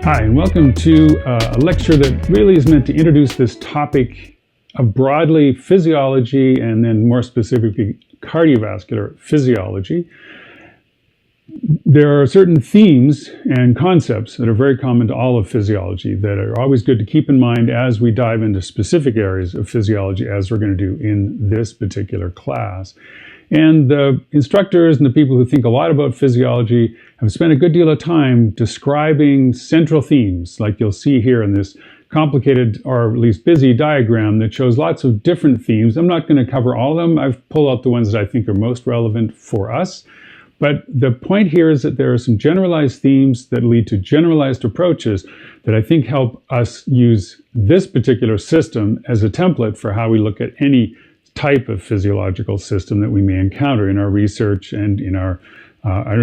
Hi, and welcome to a lecture that really is meant to introduce this topic of broadly physiology and then more specifically cardiovascular physiology. There are certain themes and concepts that are very common to all of physiology that are always good to keep in mind as we dive into specific areas of physiology, as we're going to do in this particular class. And the instructors and the people who think a lot about physiology have spent a good deal of time describing central themes, like you'll see here in this complicated or at least busy diagram that shows lots of different themes. I'm not going to cover all of them. I've pulled out the ones that I think are most relevant for us. But the point here is that there are some generalized themes that lead to generalized approaches that I think help us use this particular system as a template for how we look at any type of physiological system that we may encounter in our research and in our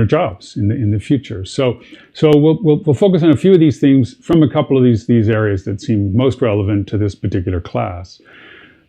jobs in the future. So we'll focus on a few of these themes from a couple of these areas that seem most relevant to this particular class.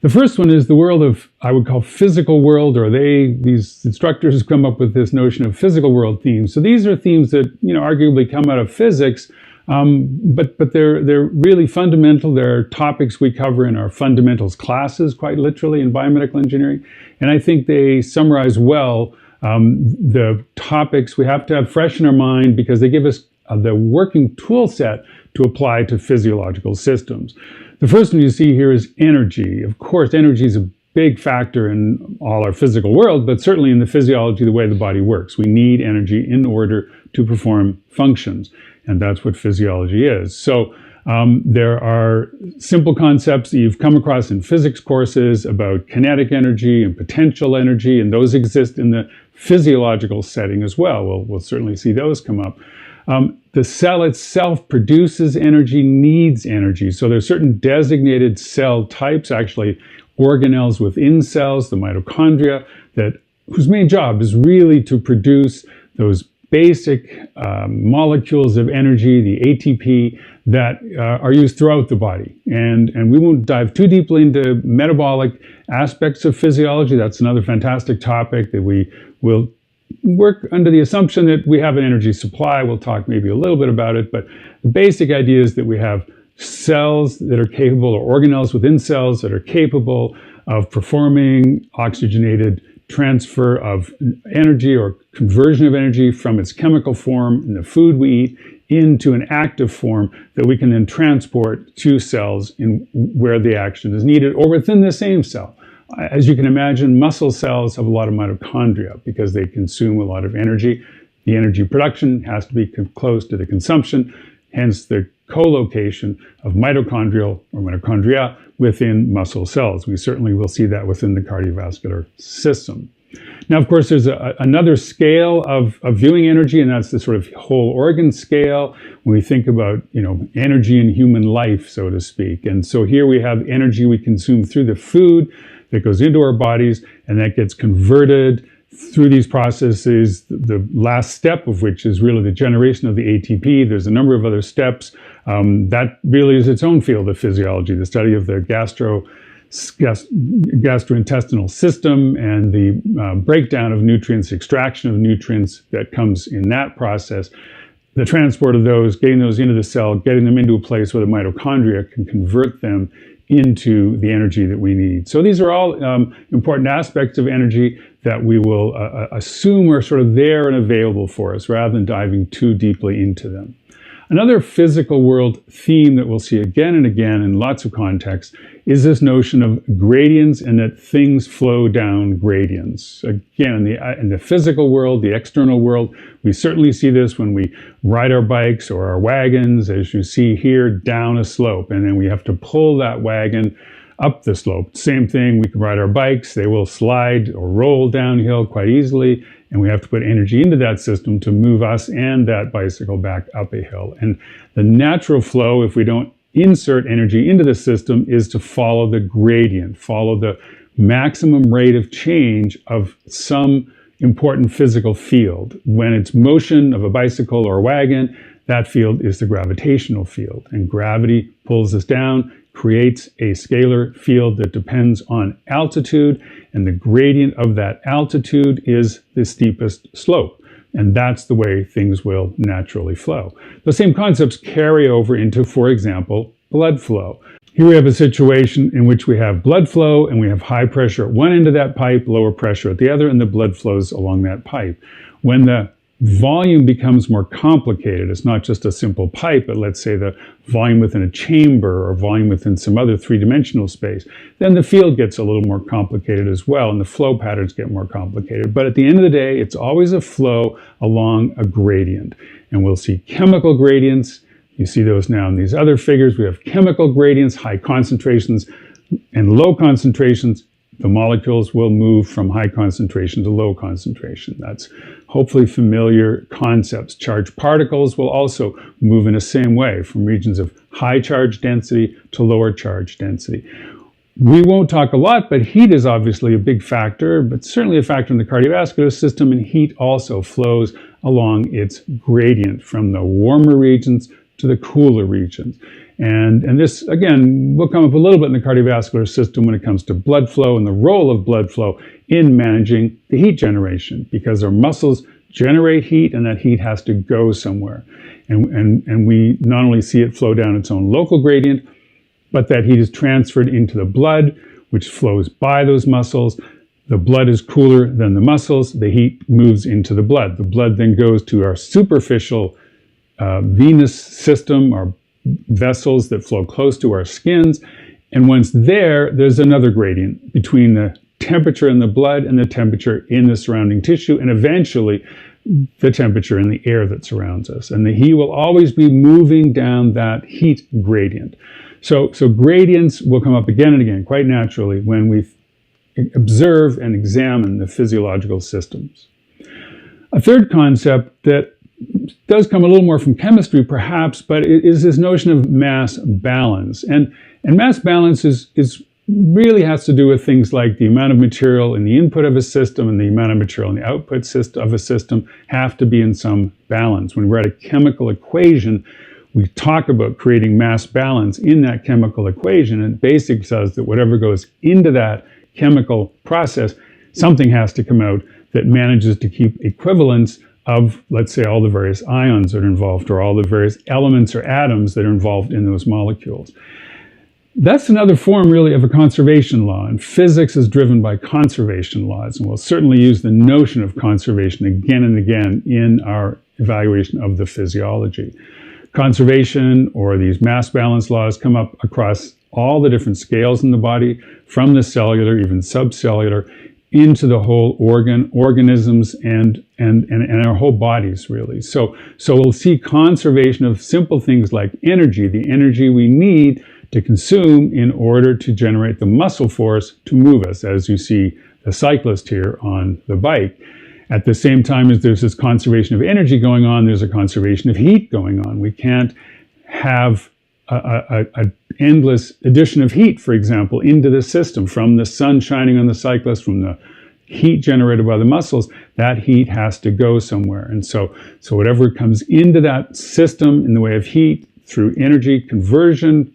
The first one is the world of, I would call, physical world, or these instructors come up with this notion of physical world themes. So these are themes that, arguably come out of physics, but they're really fundamental. They're topics we cover in our fundamentals classes, quite literally, in biomedical engineering. And I think they summarize well the topics we have to have fresh in our mind because they give us the working tool set to apply to physiological systems. The first one you see here is energy. Of course, energy is a big factor in all our physical world, but certainly in the physiology, the way the body works. We need energy in order to perform functions, and that's what physiology is. So there are simple concepts that you've come across in physics courses about kinetic energy and potential energy, and those exist in the physiological setting as well. We'll certainly see those come up. The cell itself produces energy, needs energy. So there's certain designated cell types, actually organelles within cells, the mitochondria, whose main job is really to produce those basic molecules of energy, the ATP, that are used throughout the body. And we won't dive too deeply into metabolic aspects of physiology. That's another fantastic topic that we will work under the assumption that we have an energy supply. We'll talk maybe a little bit about it, but the basic idea is that we have cells that are capable, or organelles within cells that are capable of performing oxygenated transfer of energy or conversion of energy from its chemical form in the food we eat into an active form that we can then transport to cells in where the action is needed or within the same cell. As you can imagine, muscle cells have a lot of mitochondria because they consume a lot of energy. The energy production has to be close to the consumption, hence the co-location of mitochondrial or mitochondria within muscle cells. We certainly will see that within the cardiovascular system. Now, of course, there's another scale of viewing energy, and that's the sort of whole organ scale when we think about, energy in human life, so to speak. And so here we have energy we consume through the food that goes into our bodies, and that gets converted through these processes, the last step of which is really the generation of the ATP. There's a number of other steps. That really is its own field of physiology, the study of the gastrointestinal system and the breakdown of nutrients, extraction of nutrients that comes in that process, the transport of those, getting those into the cell, getting them into a place where the mitochondria can convert them into the energy that we need. So these are all important aspects of energy that we will assume are sort of there and available for us rather than diving too deeply into them. Another physical world theme that we'll see again and again in lots of contexts is this notion of gradients and that things flow down gradients. Again, in the physical world, the external world, we certainly see this when we ride our bikes or our wagons, as you see here, down a slope. And then we have to pull that wagon up the slope. Same thing, we can ride our bikes, they will slide or roll downhill quite easily, and we have to put energy into that system to move us and that bicycle back up a hill. And the natural flow, if we don't insert energy into the system, is to follow the gradient, follow the maximum rate of change of some important physical field. When it's motion of a bicycle or a wagon, that field is the gravitational field, and gravity pulls us down, creates a scalar field that depends on altitude, and the gradient of that altitude is the steepest slope. And that's the way things will naturally flow. The same concepts carry over into, for example, blood flow. Here we have a situation in which we have blood flow and we have high pressure at one end of that pipe, lower pressure at the other, and the blood flows along that pipe. When the volume becomes more complicated, it's not just a simple pipe, but let's say the volume within a chamber or volume within some other three-dimensional space, then the field gets a little more complicated as well, and the flow patterns get more complicated. But at the end of the day, it's always a flow along a gradient. And we'll see chemical gradients. You see those now in these other figures. We have chemical gradients, high concentrations and low concentrations. The molecules will move from high concentration to low concentration. That's hopefully familiar concepts. Charged particles will also move in the same way from regions of high charge density to lower charge density. We won't talk a lot, but heat is obviously a big factor, but certainly a factor in the cardiovascular system, and heat also flows along its gradient from the warmer regions to the cooler regions. And this, again, will come up a little bit in the cardiovascular system when it comes to blood flow and the role of blood flow in managing the heat generation, because our muscles generate heat and that heat has to go somewhere. And we not only see it flow down its own local gradient, but that heat is transferred into the blood, which flows by those muscles. The blood is cooler than the muscles. The heat moves into the blood. The blood then goes to our superficial venous system, our vessels that flow close to our skins. And once there's another gradient between the temperature in the blood and the temperature in the surrounding tissue, and eventually the temperature in the air that surrounds us. And the heat will always be moving down that heat gradient. So gradients will come up again and again, quite naturally, when we observe and examine the physiological systems. A third concept that does come a little more from chemistry, perhaps, but it is this notion of mass balance. And mass balance is really has to do with things like the amount of material in the input of a system and the amount of material in the output of a system have to be in some balance. When we're at a chemical equation, we talk about creating mass balance in that chemical equation, and it basically says that whatever goes into that chemical process, something has to come out that manages to keep equivalence of, let's say, all the various ions that are involved, or all the various elements or atoms that are involved in those molecules. That's another form, really, of a conservation law, and physics is driven by conservation laws, and we'll certainly use the notion of conservation again and again in our evaluation of the physiology. Conservation, or these mass balance laws, come up across all the different scales in the body, from the cellular, even subcellular, into the whole organisms and our whole bodies, really. So we'll see conservation of simple things like energy, the energy we need to consume in order to generate the muscle force to move us, as you see the cyclist here on the bike. At the same time as there's this conservation of energy going on, there's a conservation of heat going on. We can't have an endless addition of heat, for example, into the system from the sun shining on the cyclist, from the heat generated by the muscles. That heat has to go somewhere. And so whatever comes into that system in the way of heat through energy conversion,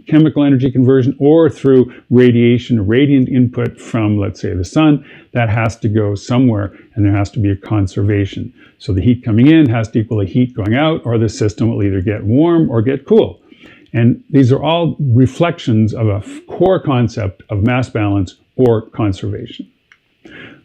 chemical energy conversion, or through radiation, radiant input from, let's say, the sun, that has to go somewhere, and there has to be a conservation. So the heat coming in has to equal the heat going out, or the system will either get warm or get cool. And these are all reflections of a core concept of mass balance or conservation.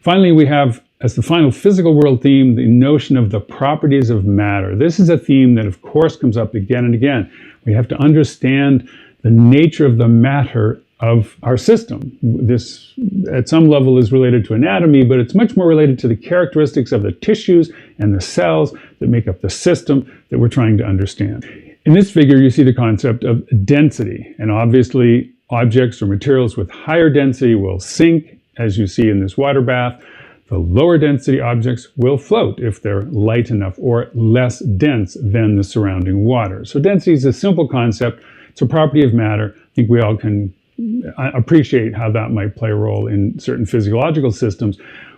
Finally, we have, as the final physical world theme, the notion of the properties of matter. This is a theme that, of course, comes up again and again. We have to understand the nature of the matter of our system. This, at some level, is related to anatomy, but it's much more related to the characteristics of the tissues and the cells that make up the system that we're trying to understand. In this figure, you see the concept of density, and obviously objects or materials with higher density will sink, as you see in this water bath. The lower density objects will float if they're light enough or less dense than the surrounding water. So density is a simple concept. It's a property of matter. I think we all can appreciate how that might play a role in certain physiological systems.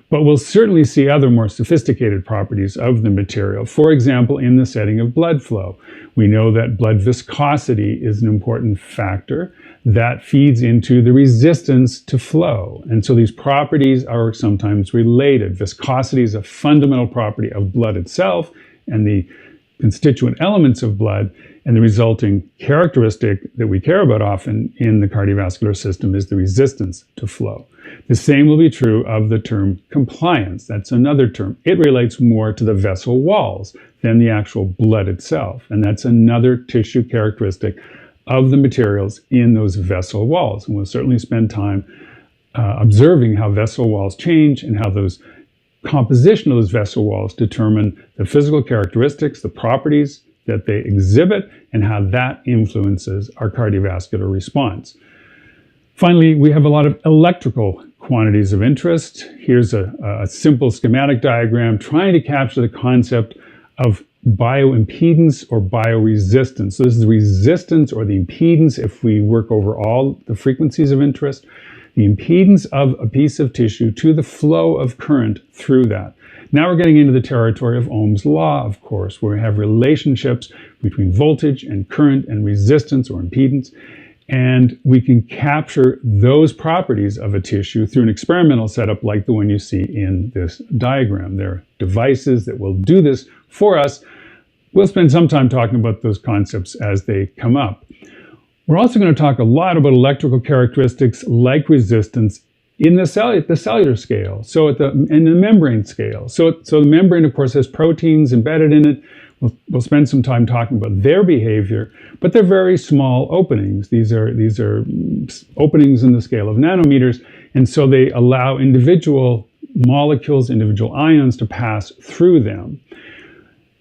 But we'll certainly see other more sophisticated properties of the material. For example, in the setting of blood flow, we know that blood viscosity is an important factor, that feeds into the resistance to flow. And so these properties are sometimes related. Viscosity is a fundamental property of blood itself and the constituent elements of blood, and the resulting characteristic that we care about often in the cardiovascular system is the resistance to flow. The same will be true of the term compliance. That's another term. It relates more to the vessel walls than the actual blood itself, and that's another tissue characteristic of the materials in those vessel walls. And we'll certainly spend time observing how vessel walls change and how those composition of those vessel walls determine the physical characteristics, the properties that they exhibit, and how that influences our cardiovascular response. Finally, we have a lot of electrical quantities of interest. Here's a simple schematic diagram trying to capture the concept of bioimpedance or bioresistance. So this is resistance or the impedance if we work over all the frequencies of interest, the impedance of a piece of tissue to the flow of current through that. Now we're getting into the territory of Ohm's law, of course, where we have relationships between voltage and current and resistance or impedance, and we can capture those properties of a tissue through an experimental setup like the one you see in this diagram. There are devices that will do this for us. We'll spend some time talking about those concepts as they come up. We're also going to talk a lot about electrical characteristics like resistance in the cellular scale, in the membrane scale. So the membrane, of course, has proteins embedded in it. We'll spend some time talking about their behavior, but they're very small openings. These are openings in the scale of nanometers, and so they allow individual molecules, individual ions to pass through them.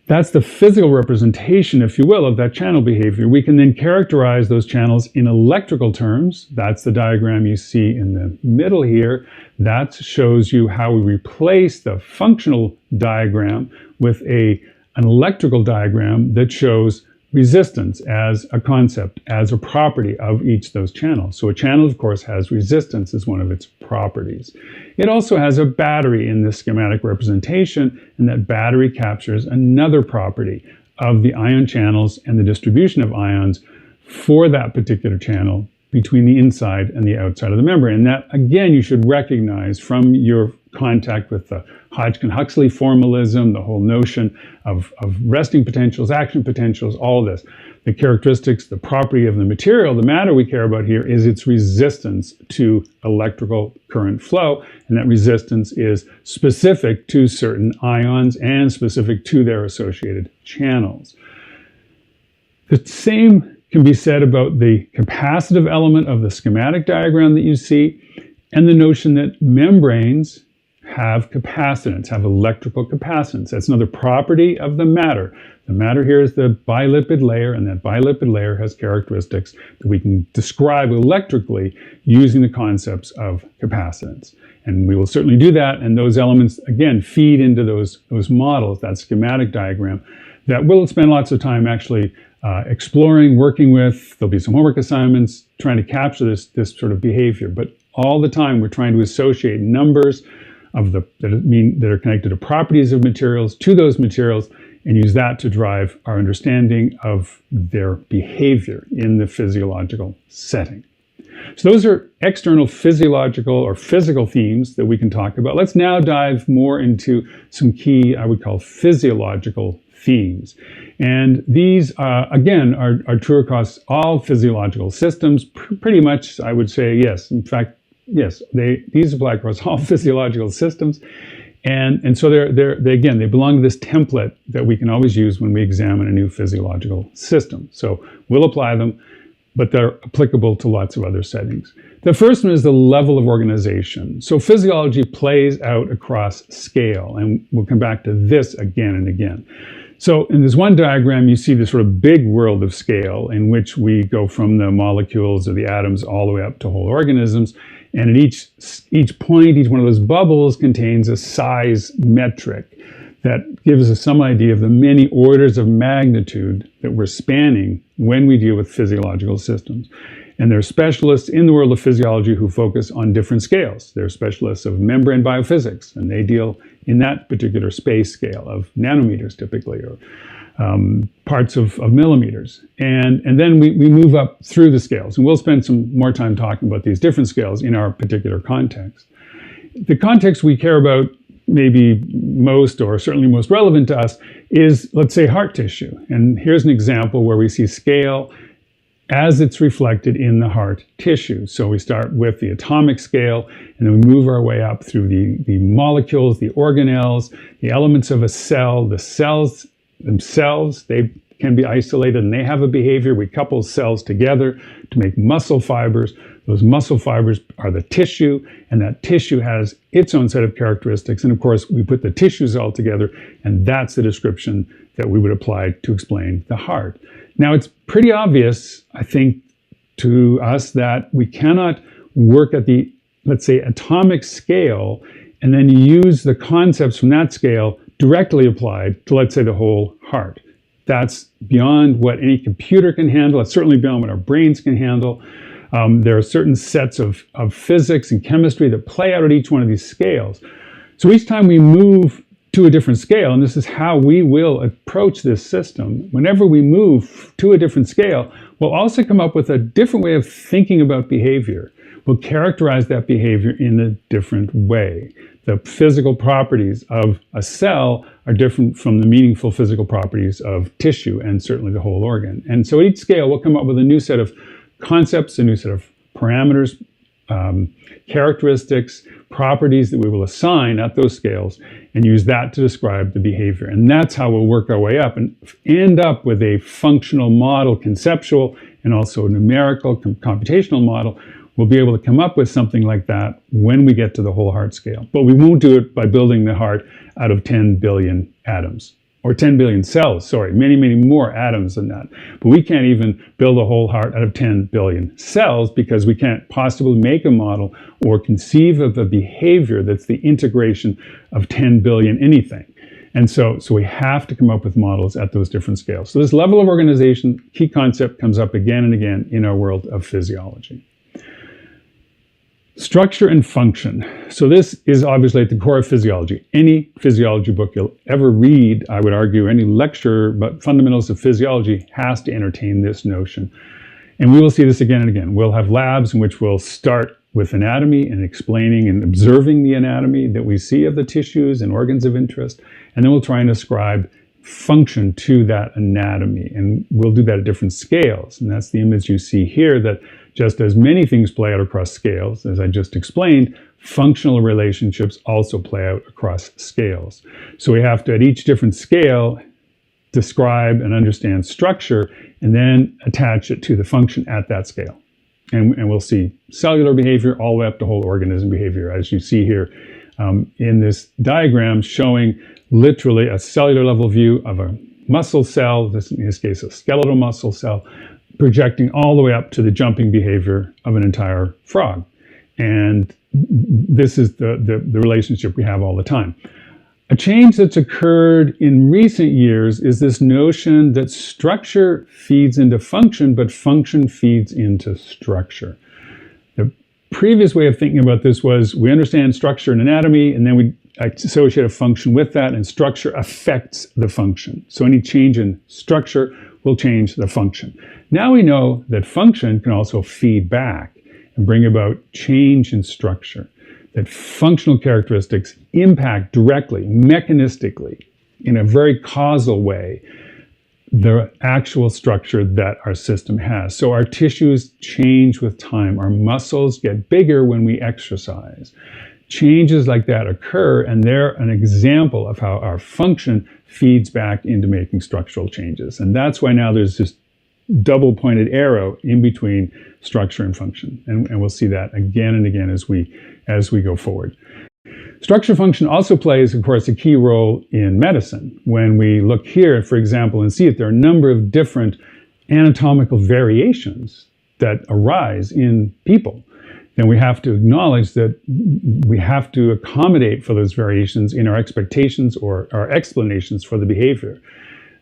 That's the physical representation, if you will, of that channel behavior. We can then characterize those channels in electrical terms. That's the diagram you see in the middle here. That shows you how we replace the functional diagram with an electrical diagram that shows resistance as a concept, as a property of each of those channels. So a channel, of course, has resistance as one of its properties. It also has a battery in this schematic representation, and that battery captures another property of the ion channels and the distribution of ions for that particular channel between the inside and the outside of the membrane. And that, again, you should recognize from your contact with the Hodgkin-Huxley formalism, the whole notion of resting potentials, action potentials, all of this. The characteristics, the property of the material, the matter we care about here is its resistance to electrical current flow, and that resistance is specific to certain ions and specific to their associated channels. The same can be said about the capacitive element of the schematic diagram that you see, and the notion that membranes have capacitance, have electrical capacitance. That's another property of the matter. The matter here is the bilipid layer, and that bilipid layer has characteristics that we can describe electrically using the concepts of capacitance. And we will certainly do that, and those elements, again, feed into those models, that schematic diagram, that we'll spend lots of time actually exploring, working with. There'll be some homework assignments trying to capture this sort of behavior. But all the time, we're trying to associate numbers that are connected to properties of materials to those materials and use that to drive our understanding of their behavior in the physiological setting. So those are external physiological or physical themes that we can talk about. Let's now dive more into some key, I would call, physiological themes. And these, again, are true across all physiological systems. Pretty much, I would say, yes. In fact, yes, these apply across all physiological systems. And so they belong to this template that we can always use when we examine a new physiological system. So we'll apply them, but they're applicable to lots of other settings. The first one is the level of organization. So physiology plays out across scale, and we'll come back to this again and again. So in this one diagram, you see this sort of big world of scale in which we go from the molecules or the atoms all the way up to whole organisms. And at each point, each one of those bubbles contains a size metric that gives us some idea of the many orders of magnitude that we're spanning when we deal with physiological systems. And there are specialists in the world of physiology who focus on different scales. There are specialists of membrane biophysics, and they deal in that particular space scale of nanometers typically, or parts of millimeters. And then we move up through the scales. And we'll spend some more time talking about these different scales in our particular context. The context we care about maybe most, or certainly most relevant to us, is, let's say, heart tissue. And here's an example where we see scale as it's reflected in the heart tissue. So we start with the atomic scale, and then we move our way up through the molecules, the organelles, the elements of a cell. The cells themselves, they can be isolated and they have a behavior. We couple cells together to make muscle fibers. Those muscle fibers are the tissue, and that tissue has its own set of characteristics. And of course, we put the tissues all together, and that's the description that we would apply to explain the heart. Now, it's pretty obvious, I think, to us that we cannot work at the, let's say, atomic scale and then use the concepts from that scale directly applied to, let's say, the whole heart. That's beyond what any computer can handle. It's certainly beyond what our brains can handle. There are certain sets of physics and chemistry that play out at each one of these scales. So each time we move to a different scale, and this is how we will approach this system, whenever we move to a different scale, we'll also come up with a different way of thinking about behavior. We'll characterize that behavior in a different way. The physical properties of a cell are different from the meaningful physical properties of tissue and certainly the whole organ. And so at each scale, we'll come up with a new set of concepts, a new set of parameters, characteristics, properties that we will assign at those scales and use that to describe the behavior. And that's how we'll work our way up and end up with a functional model, conceptual and also a numerical, computational model. We'll be able to come up with something like that when we get to the whole heart scale. But we won't do it by building the heart out of 10 billion atoms. Or 10 billion cells, many, many more atoms than that. But we can't even build a whole heart out of 10 billion cells because we can't possibly make a model or conceive of a behavior that's the integration of 10 billion anything. And so we have to come up with models at those different scales. So this level of organization, key concept, comes up again and again in our world of physiology. Structure and function. So this is obviously at the core of physiology. Any physiology book you'll ever read, I would argue, any lecture about fundamentals of physiology has to entertain this notion. And we will see this again and again. We'll have labs in which we'll start with anatomy and explaining and observing the anatomy that we see of the tissues and organs of interest. And then we'll try and ascribe function to that anatomy. And we'll do that at different scales. And that's the image you see here, that just as many things play out across scales, as I just explained, functional relationships also play out across scales. So we have to, at each different scale, describe and understand structure and then attach it to the function at that scale. And we'll see cellular behavior all the way up to whole organism behavior, as you see here in this diagram showing literally a cellular level view of a muscle cell, in this case a skeletal muscle cell, projecting all the way up to the jumping behavior of an entire frog. And this is the relationship we have all the time. A change that's occurred in recent years is this notion that structure feeds into function, but function feeds into structure. The previous way of thinking about this was we understand structure and anatomy, and then we associate a function with that, and structure affects the function. So any change in structure will change the function. Now we know that function can also feed back and bring about change in structure, that functional characteristics impact directly, mechanistically, in a very causal way, the actual structure that our system has. So our tissues change with time. Our muscles get bigger when we exercise. Changes like that occur, and they're an example of how our function feeds back into making structural changes. And that's why now there's this double-pointed arrow in between structure and function. And we'll see that again and again as we go forward. Structure function also plays, of course, a key role in medicine. When we look here, for example, and see that there are a number of different anatomical variations that arise in people, then we have to acknowledge that we have to accommodate for those variations in our expectations or our explanations for the behavior.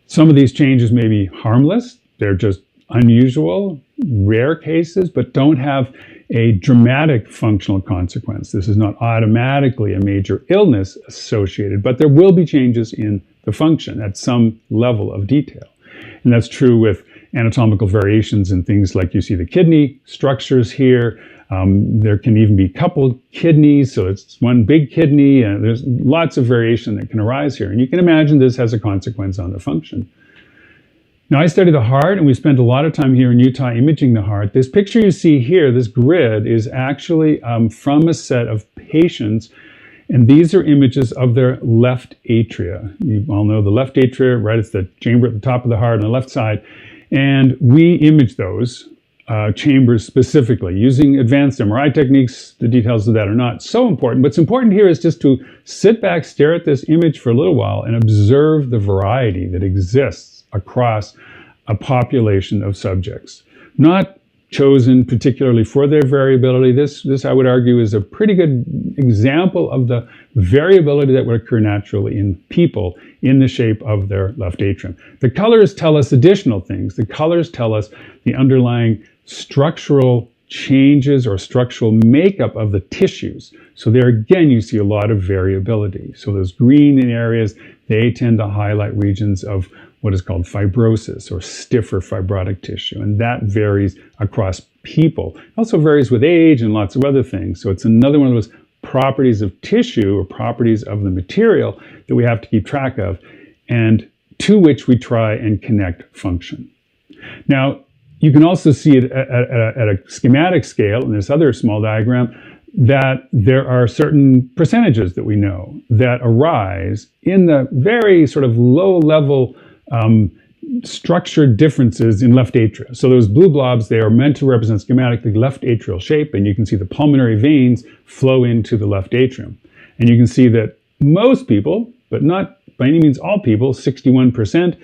Some of these changes may be harmless. They're just unusual, rare cases, but don't have a dramatic functional consequence. This is not automatically a major illness associated, but there will be changes in the function at some level of detail. And that's true with anatomical variations in things like you see the kidney structures here. There can even be coupled kidneys, so it's one big kidney, and there's lots of variation that can arise here. And you can imagine this has a consequence on the function. Now, I study the heart, and we spent a lot of time here in Utah imaging the heart. This picture you see here, this grid, is actually from a set of patients, and these are images of their left atria. You all know the left atria, right? It's the chamber at the top of the heart on the left side. And we image those chambers specifically using advanced MRI techniques. The details of that are not so important. What's important here is just to sit back, stare at this image for a little while, and observe the variety that exists across a population of subjects. Not chosen particularly for their variability. This, I would argue, is a pretty good example of the variability that would occur naturally in people in the shape of their left atrium. The colors tell us additional things. The colors tell us the underlying structural changes or structural makeup of the tissues. So there again, you see a lot of variability. So those green areas, they tend to highlight regions of what is called fibrosis or stiffer fibrotic tissue. And that varies across people. It also varies with age and lots of other things. So it's another one of those properties of tissue or properties of the material that we have to keep track of and to which we try and connect function. Now, you can also see it at a schematic scale in this other small diagram that there are certain percentages that we know that arise in the very sort of low level structured differences in left atria. So those blue blobs, they are meant to represent schematically left atrial shape, and you can see the pulmonary veins flow into the left atrium. And you can see that most people, but not by any means all people, 61%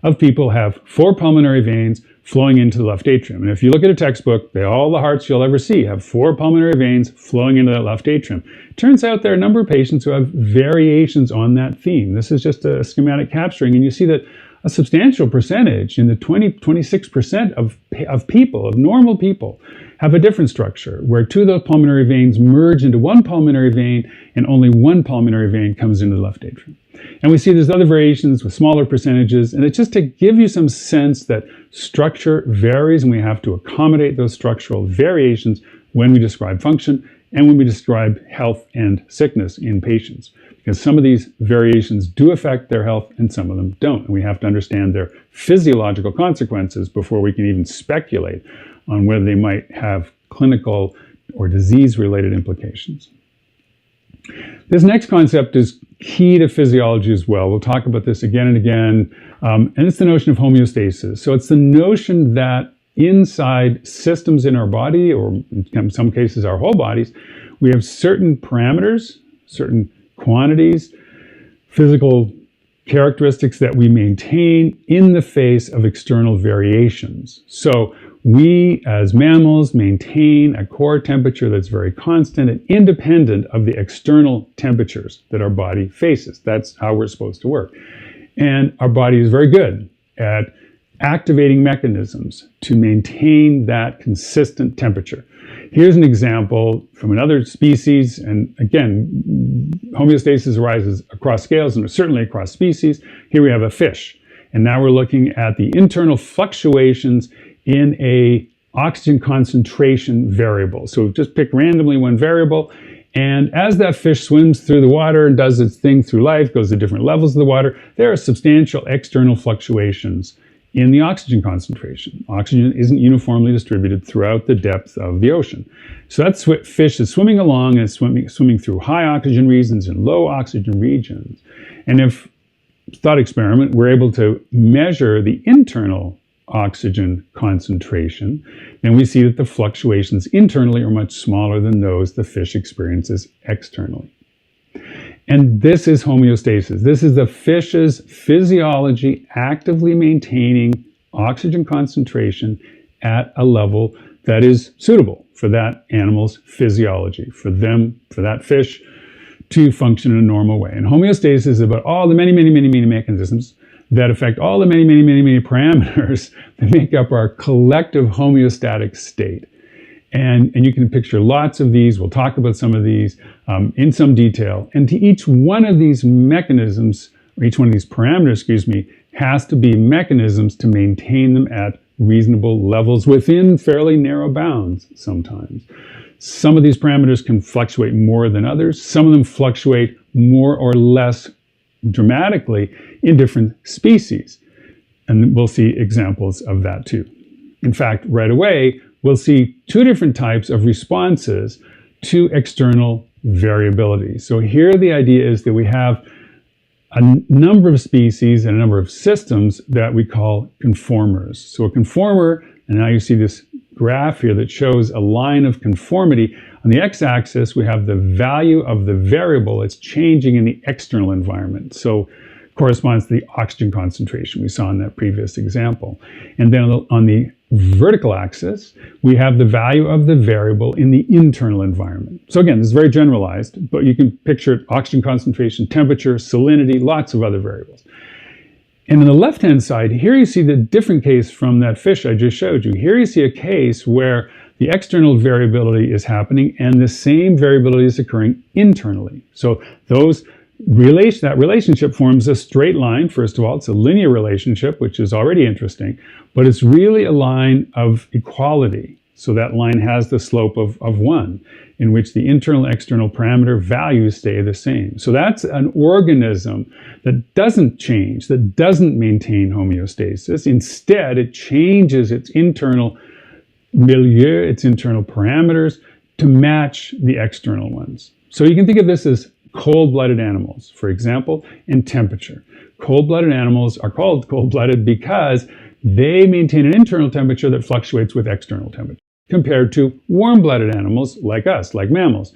of people have 4 pulmonary veins flowing into the left atrium. And if you look at a textbook, all the hearts you'll ever see have 4 pulmonary veins flowing into that left atrium. Turns out there are a number of patients who have variations on that theme. This is just a schematic capturing, and you see that a substantial percentage, in the 26% of people, of normal people, have a different structure, where 2 of those pulmonary veins merge into 1 pulmonary vein, and only 1 pulmonary vein comes into the left atrium. And we see there's other variations with smaller percentages, and it's just to give you some sense that structure varies, and we have to accommodate those structural variations when we describe function and when we describe health and sickness in patients. Because some of these variations do affect their health and some of them don't. And we have to understand their physiological consequences before we can even speculate on whether they might have clinical or disease-related implications. This next concept is key to physiology as well. We'll talk about this again and again. And it's the notion of homeostasis. So it's the notion that inside systems in our body, or in some cases our whole bodies, we have certain parameters, certain quantities, physical characteristics that we maintain in the face of external variations. So we, as mammals, maintain a core temperature that's very constant and independent of the external temperatures that our body faces. That's how we're supposed to work. And our body is very good at activating mechanisms to maintain that consistent temperature. Here's an example from another species, and again, homeostasis arises across scales and certainly across species. Here we have a fish, and now we're looking at the internal fluctuations in a oxygen concentration variable. So we've just picked randomly one variable, and as that fish swims through the water and does its thing through life, goes to different levels of the water, there are substantial external fluctuations in the oxygen concentration. Oxygen isn't uniformly distributed throughout the depth of the ocean. So that fish is swimming along and swimming through high oxygen regions and low oxygen regions. And if, thought experiment, we're able to measure the internal oxygen concentration, then we see that the fluctuations internally are much smaller than those the fish experiences externally. And this is homeostasis. This is the fish's physiology actively maintaining oxygen concentration at a level that is suitable for that animal's physiology, for that fish to function in a normal way. And homeostasis is about all the many mechanisms that affect all the many parameters that make up our collective homeostatic state. And you can picture lots of these. We'll talk about some of these in some detail. And to each one of these mechanisms or each one of these parameters, has to be mechanisms to maintain them at reasonable levels within fairly narrow bounds sometimes. Some of these parameters can fluctuate more than others. Some of them fluctuate more or less dramatically in different species. And we'll see examples of that too. In fact, right away, we'll see two different types of responses to external variability. So here the idea is that we have a number of species and a number of systems that we call conformers. So a conformer, and now you see this graph here that shows a line of conformity. On the x-axis, we have the value of the variable that's changing in the external environment. So corresponds to the oxygen concentration we saw in that previous example. And then on the vertical axis, we have the value of the variable in the internal environment. So again, this is very generalized, but you can picture oxygen concentration, temperature, salinity, lots of other variables. And on the left-hand side, here you see the different case from that fish I just showed you. Here you see a case where the external variability is happening and the same variability is occurring internally. So that relationship forms a straight line. First of all, it's a linear relationship, which is already interesting, but it's really a line of equality. So that line has the slope of 1, in which the internal and external parameter values stay the same. So that's an organism that doesn't change, that doesn't maintain homeostasis. Instead, it changes its internal milieu, its internal parameters, to match the external ones. So you can think of this as cold-blooded animals, for example, and temperature. Cold-blooded animals are called cold-blooded because they maintain an internal temperature that fluctuates with external temperature, compared to warm-blooded animals like us, like mammals,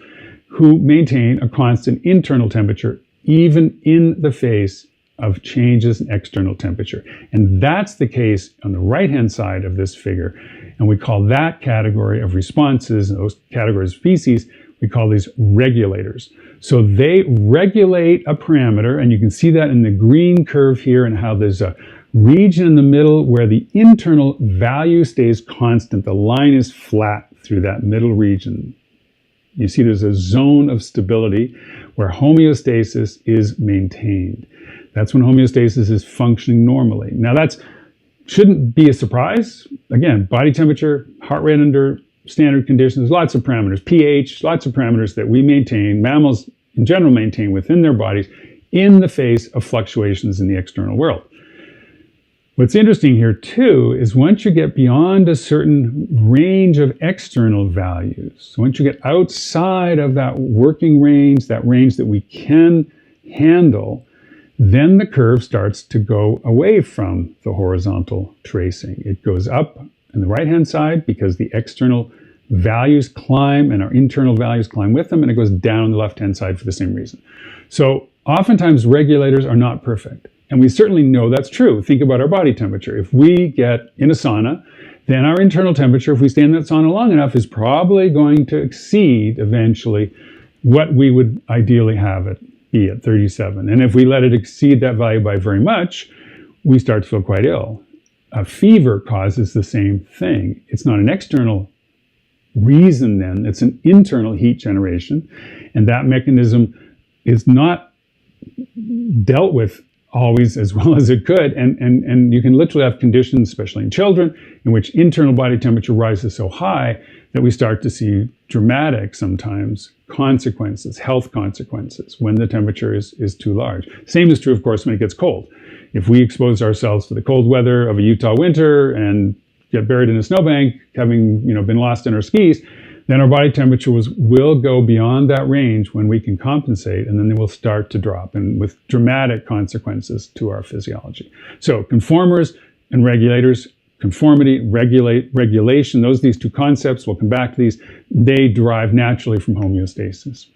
who maintain a constant internal temperature even in the face of changes in external temperature. And that's the case on the right-hand side of this figure. And we call that category of responses, those categories of species, we call these regulators. So they regulate a parameter, and you can see that in the green curve here, and how there's a region in the middle where the internal value stays constant. The line is flat through that middle region. You see there's a zone of stability where homeostasis is maintained. That's when homeostasis is functioning normally. Now that shouldn't be a surprise. Again, body temperature, heart rate under standard conditions, lots of parameters, pH, lots of parameters that we maintain, mammals in general maintain within their bodies in the face of fluctuations in the external world. What's interesting here too is once you get beyond a certain range of external values, so once you get outside of that working range, that range that we can handle, then the curve starts to go away from the horizontal tracing. It goes up on the right-hand side because the external values climb and our internal values climb with them, and it goes down on the left-hand side for the same reason. So oftentimes regulators are not perfect. And we certainly know that's true. Think about our body temperature. If we get in a sauna, then our internal temperature, if we stay in that sauna long enough, is probably going to exceed eventually what we would ideally have it be at 37. And if we let it exceed that value by very much, we start to feel quite ill. A fever causes the same thing. It's not an external reason then, it's an internal heat generation. And that mechanism is not dealt with always as well as it could. And you can literally have conditions, especially in children, in which internal body temperature rises so high that we start to see dramatic, sometimes, consequences, health consequences, when the temperature is too large. Same is true, of course, when it gets cold. If we expose ourselves to the cold weather of a Utah winter and get buried in a snowbank, having been lost in our skis, then our body temperature will go beyond that range when we can compensate, and then they will start to drop, and with dramatic consequences to our physiology. So conformers and regulators, conformity, regulation, these two concepts, we'll come back to these, they derive naturally from homeostasis.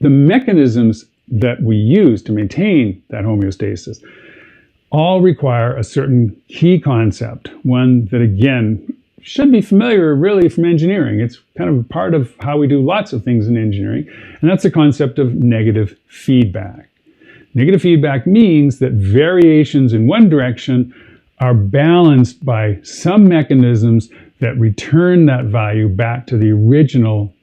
The mechanisms that we use to maintain that homeostasis all require a certain key concept, one that, again, should be familiar really from engineering. It's kind of part of how we do lots of things in engineering, and that's the concept of negative feedback. Negative feedback means that variations in one direction are balanced by some mechanisms that return that value back to the original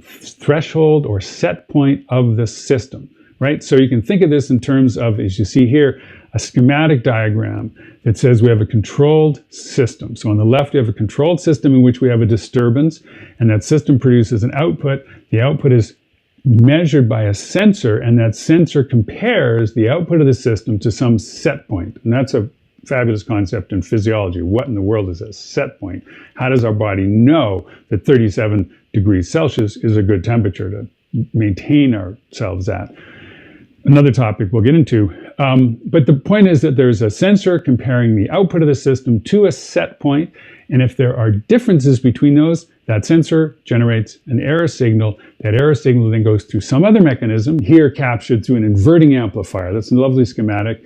threshold or set point of the system. right? So you can think of this in terms of, as you see here, a schematic diagram that says we have a controlled system. So on the left, we have a controlled system in which we have a disturbance, and that system produces an output. The output is measured by a sensor, and that sensor compares the output of the system to some set point. And that's a fabulous concept in physiology. What in the world is a set point? How does our body know that 37 degrees Celsius is a good temperature to maintain ourselves at? Another topic we'll get into. But the point is that there's a sensor comparing the output of the system to a set point. And if there are differences between those, that sensor generates an error signal. That error signal then goes through some other mechanism, here captured through an inverting amplifier. That's a lovely schematic.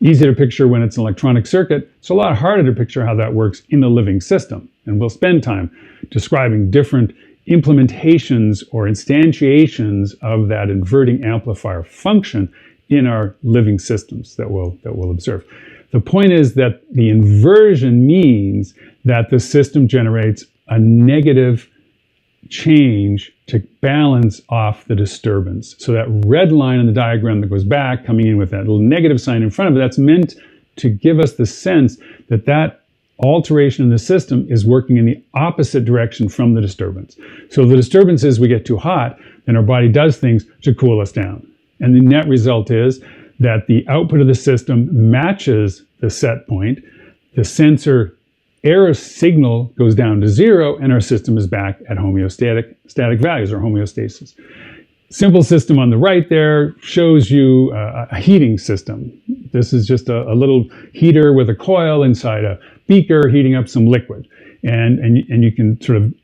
Easy to picture when it's an electronic circuit. It's a lot harder to picture how that works in a living system. And we'll spend time describing different implementations or instantiations of that inverting amplifier function in our living systems that we'll observe. The point is that the inversion means that the system generates a negative change to balance off the disturbance. So that red line in the diagram that goes back, coming in with that little negative sign in front of it, that's meant to give us the sense that that alteration in the system is working in the opposite direction from the disturbance. So the disturbance is we get too hot, then our body does things to cool us down. And the net result is that the output of the system matches the set point, the sensor error signal goes down to zero, and our system is back at static values, or homeostasis. Simple system on the right there shows you a heating system. This is just a little heater with a coil inside a beaker heating up some liquid. And you can sort of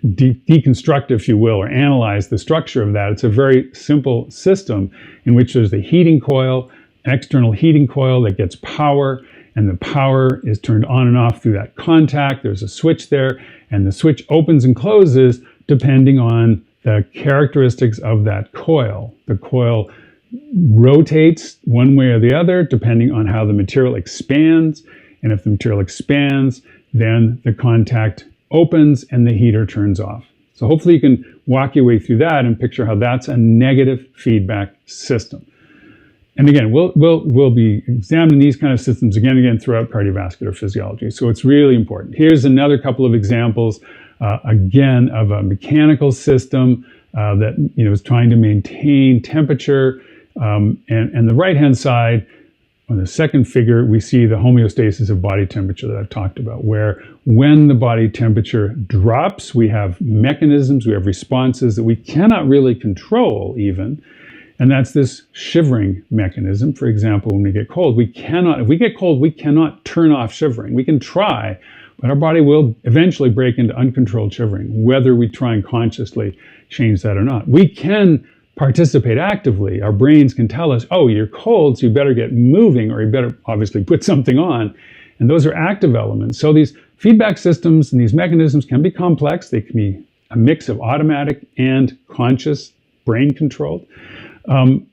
deconstruct, if you will, or analyze the structure of that. It's a very simple system in which there's the heating coil, an external heating coil that gets power, and the power is turned on and off through that contact. There's a switch there, and the switch opens and closes depending on the characteristics of that coil. The coil rotates one way or the other depending on how the material expands, and if the material expands, then the contact opens and the heater turns off. So hopefully you can walk your way through that and picture how that's a negative feedback system. And again, we'll be examining these kind of systems again and again throughout cardiovascular physiology. So it's really important. Here's another couple of examples, again, of a mechanical system that is trying to maintain temperature. And the right-hand side, on the second figure, we see the homeostasis of body temperature that I've talked about, where when the body temperature drops, we have mechanisms, we have responses that we cannot really control even. And that's this shivering mechanism. For example, when we get cold, if we get cold, we cannot turn off shivering. We can try, but our body will eventually break into uncontrolled shivering, whether we try and consciously change that or not. We can participate actively. Our brains can tell us, oh, you're cold, so you better get moving, or you better obviously put something on. And those are active elements. So these feedback systems and these mechanisms can be complex. They can be a mix of automatic and conscious, brain-controlled.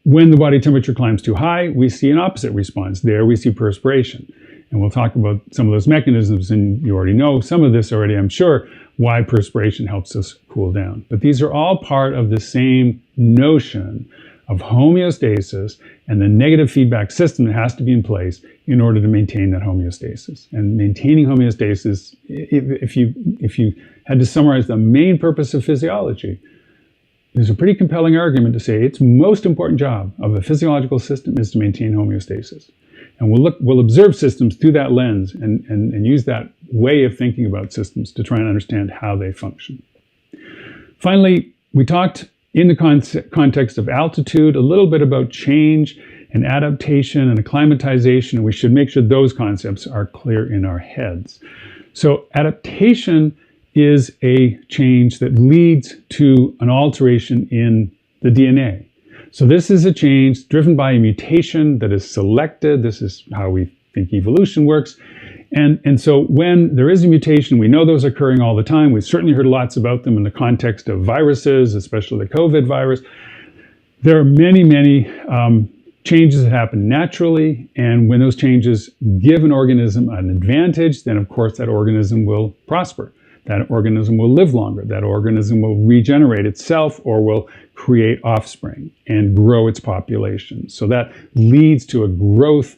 When the body temperature climbs too high, we see an opposite response. There we see perspiration. And we'll talk about some of those mechanisms, and you already know some of this already, I'm sure, why perspiration helps us cool down. But these are all part of the same notion of homeostasis and the negative feedback system that has to be in place in order to maintain that homeostasis. And maintaining homeostasis, if you had to summarize the main purpose of physiology, there's a pretty compelling argument to say its most important job of a physiological system is to maintain homeostasis. And we'll observe systems through that lens and use that way of thinking about systems to try and understand how they function. Finally, we talked in the context of altitude a little bit about change and adaptation and acclimatization, and we should make sure those concepts are clear in our heads. So adaptation is a change that leads to an alteration in the DNA. So this is a change driven by a mutation that is selected. This is how we think evolution works. And so when there is a mutation, we know those are occurring all the time. We've certainly heard lots about them in the context of viruses, especially the COVID virus. There are many, many changes that happen naturally. And when those changes give an organism an advantage, then of course that organism will prosper. that organism will live longer, that organism will regenerate itself or will create offspring and grow its population. So that leads to a growth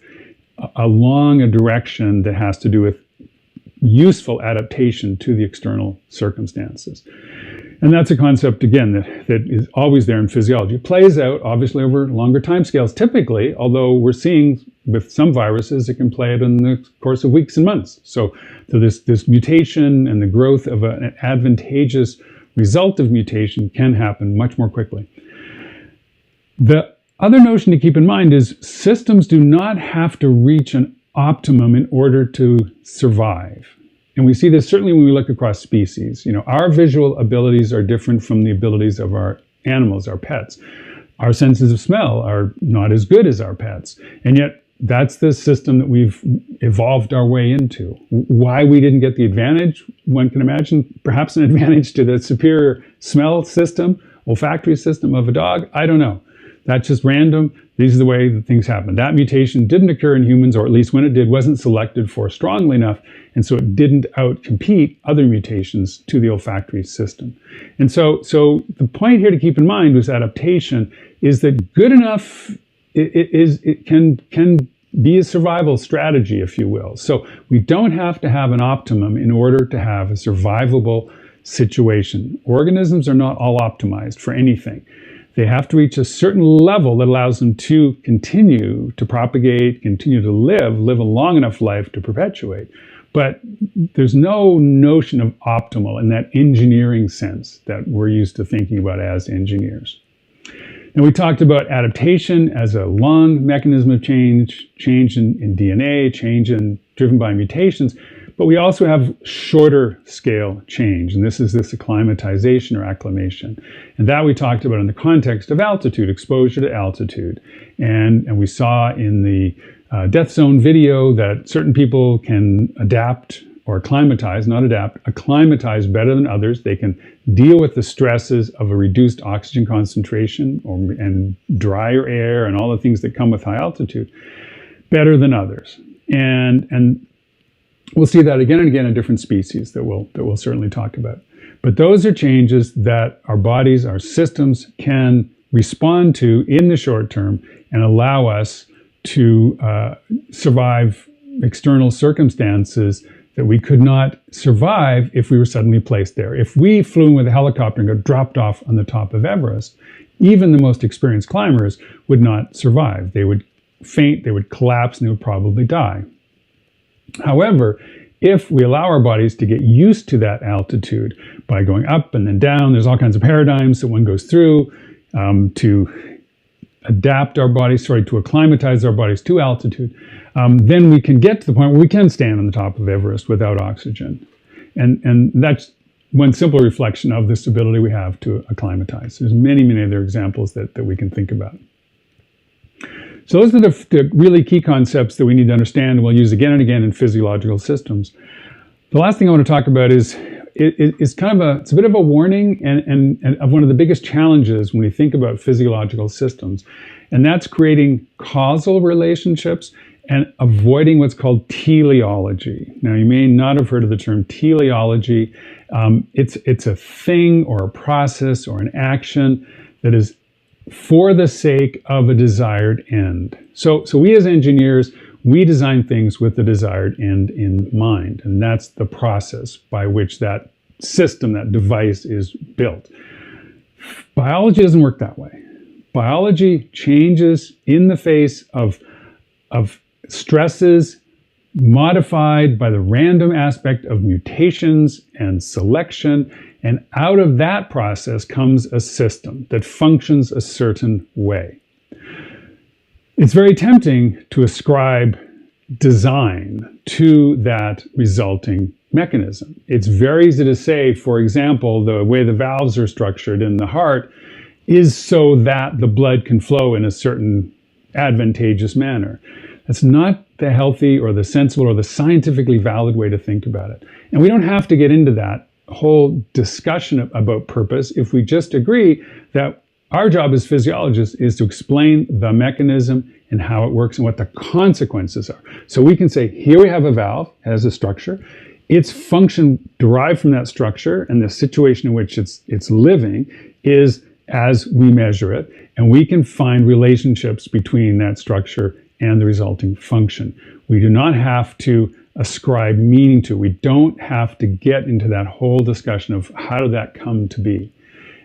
along a direction that has to do with useful adaptation to the external circumstances. And that's a concept, again, that is always there in physiology. It plays out, obviously, over longer timescales, typically, although we're seeing with some viruses, it can play out in the course of weeks and months. So this mutation and the growth of an advantageous result of mutation can happen much more quickly. The other notion to keep in mind is systems do not have to reach an optimum in order to survive. And we see this certainly when we look across species. Our visual abilities are different from the abilities of our animals, our pets. Our senses of smell are not as good as our pets. And yet that's the system that we've evolved our way into. Why we didn't get the advantage, one can imagine perhaps an advantage to the superior smell system, olfactory system of a dog. I don't know. That's just random. These are the way that things happen. That mutation didn't occur in humans, or at least when it did, wasn't selected for strongly enough, and so it didn't outcompete other mutations to the olfactory system. And so the point here to keep in mind with adaptation is that good enough it can be a survival strategy, if you will. So we don't have to have an optimum in order to have a survivable situation. Organisms are not all optimized for anything. They have to reach a certain level that allows them to continue to propagate, continue to live a long enough life to perpetuate. But there's no notion of optimal in that engineering sense that we're used to thinking about as engineers. And we talked about adaptation as a long mechanism of change in DNA, driven by mutations. But we also have shorter scale change, and this is acclimatization or acclimation. And that we talked about in the context of altitude, exposure to altitude. And we saw in the death zone video that certain people can adapt or acclimatize, not adapt, acclimatize better than others. They can deal with the stresses of a reduced oxygen concentration and drier air and all the things that come with high altitude better than others. And we'll see that again and again in different species that we'll certainly talk about. But those are changes that our bodies, our systems can respond to in the short term and allow us to survive external circumstances that we could not survive if we were suddenly placed there. If we flew in with a helicopter and got dropped off on the top of Everest, even the most experienced climbers would not survive. They would faint, they would collapse, and they would probably die. However, if we allow our bodies to get used to that altitude by going up and then down, there's all kinds of paradigms that one goes through to adapt our bodies, to acclimatize our bodies to altitude, then we can get to the point where we can stand on the top of Everest without oxygen. And that's one simple reflection of this ability we have to acclimatize. There's many, many other examples that we can think about. So those are the really key concepts that we need to understand and we'll use again and again in physiological systems. The last thing I want to talk about is it's a bit of a warning and of one of the biggest challenges when we think about physiological systems, and that's creating causal relationships and avoiding what's called teleology. Now, you may not have heard of the term teleology. It's a thing or a process or an action that is for the sake of a desired end. So we as engineers, we design things with the desired end in mind, and that's the process by which that system, that device is built. Biology doesn't work that way. Biology changes in the face of stresses modified by the random aspect of mutations and selection. And out of that process comes a system that functions a certain way. It's very tempting to ascribe design to that resulting mechanism. It's very easy to say, for example, the way the valves are structured in the heart is so that the blood can flow in a certain advantageous manner. That's not the healthy or the sensible or the scientifically valid way to think about it. And we don't have to get into that whole discussion about purpose if we just agree that our job as physiologists is to explain the mechanism and how it works and what the consequences are. So we can say, here we have a valve, it has a structure. its function derived from that structure and the situation in which it's living is as we measure it, and we can find relationships between that structure and the resulting function. We do not have to ascribe meaning to. We don't have to get into that whole discussion of how did that come to be.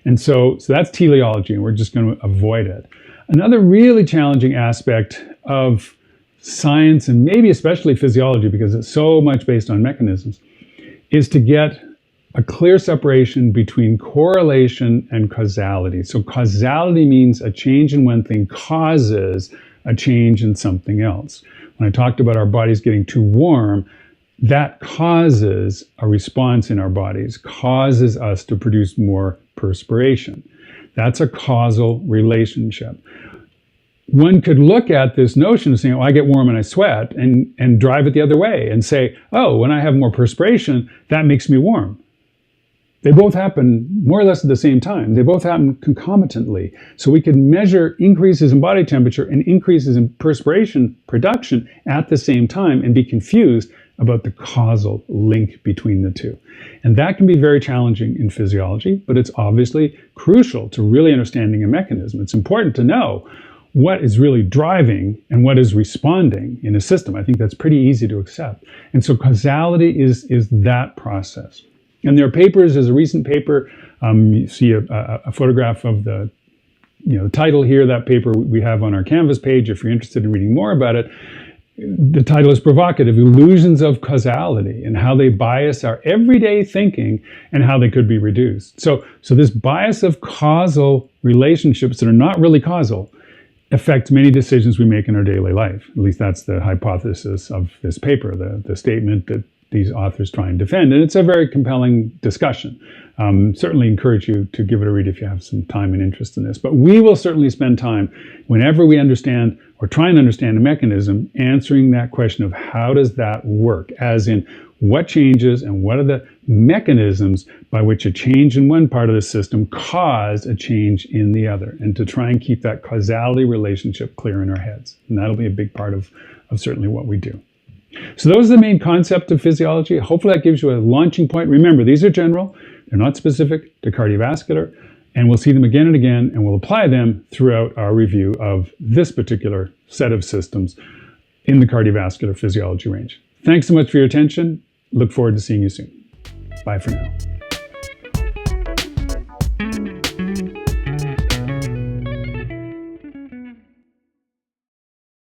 And so that's teleology, and we're just going to avoid it. Another really challenging aspect of science, and maybe especially physiology, because it's so much based on mechanisms, is to get a clear separation between correlation and causality. So causality means a change in one thing causes a change in something else. When I talked about our bodies getting too warm, that causes a response in our bodies, causes us to produce more perspiration. That's a causal relationship. One could look at this notion of saying, oh, I get warm and I sweat, and drive it the other way and say, oh, when I have more perspiration, that makes me warm. They both happen more or less at the same time. They both happen concomitantly. So we can measure increases in body temperature and increases in perspiration production at the same time and be confused about the causal link between the two. And that can be very challenging in physiology, but it's obviously crucial to really understanding a mechanism. It's important to know what is really driving and what is responding in a system. I think that's pretty easy to accept. And so causality is that process. And there are papers, there's a recent paper, you see a photograph of the title here, that paper we have on our Canvas page if you're interested in reading more about it. The title is provocative, Illusions of Causality, and how they bias our everyday thinking and how they could be reduced. So this bias of causal relationships that are not really causal affect many decisions we make in our daily life. At least that's the hypothesis of this paper, the statement that these authors try and defend. And it's a very compelling discussion. Certainly encourage you to give it a read if you have some time and interest in this. But we will certainly spend time whenever we understand or try and understand a mechanism, answering that question of how does that work? As in, what changes and what are the mechanisms by which a change in one part of the system cause a change in the other, and to try and keep that causality relationship clear in our heads. And that'll be a big part of certainly what we do. So those are the main concepts of physiology. Hopefully that gives you a launching point. Remember, these are general. They're not specific to cardiovascular. And we'll see them again and again, and we'll apply them throughout our review of this particular set of systems in the cardiovascular physiology range. Thanks so much for your attention. Look forward to seeing you soon. Bye for now.